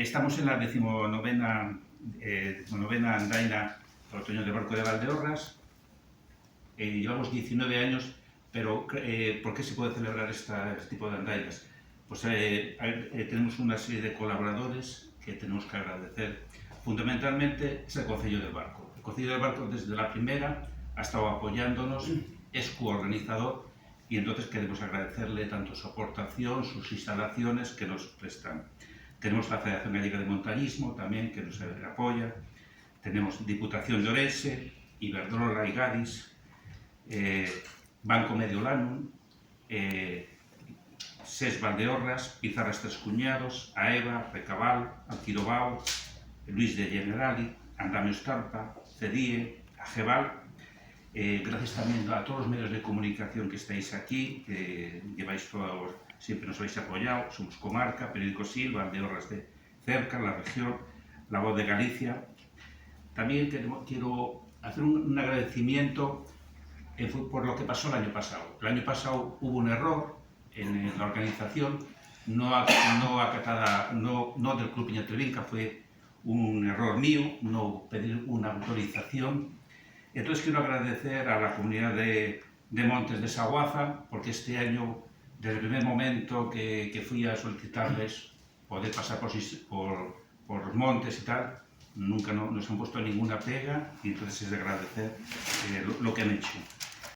Estamos en la decimonovena andaina del Otoño del Barco de Valdeorras. Llevamos 19 años, pero ¿por qué se puede celebrar este tipo de andainas? Pues tenemos una serie de colaboradores que tenemos que agradecer. Fundamentalmente es el Concello del Barco. El Concello del Barco desde la primera ha estado apoyándonos, es coorganizador y entonces queremos agradecerle tanto su aportación, sus instalaciones que nos prestan. Tenemos la Federación Gallega de Montañismo también que nos apoya. Tenemos Diputación de Orense, Iberdrola y Gadis, Banco Mediolanum, SES Valdeorras, Pizarras Tres Cuñados, AEVA, Recabal, Alquirobao, Luis de Generali, Andamio Estampa, CEDIE, AGEVAL. Gracias también a todos los medios de comunicación que estáis aquí, que lleváis todos, siempre nos habéis apoyado. Somos Comarca, Periódico Sil, Valdeorras de Cerca, La Región, La Voz de Galicia. También quiero hacer un agradecimiento por lo que pasó el año pasado. El año pasado hubo un error en la organización, no del Club Peña-Trevinca, fue un error mío, no pedir una autorización. Entonces quiero agradecer a la comunidad de Montes de Saguaza, porque este año, desde el primer momento que fui a solicitarles poder pasar por los montes y tal, nunca nos han puesto ninguna pega y entonces es de agradecer lo que han hecho.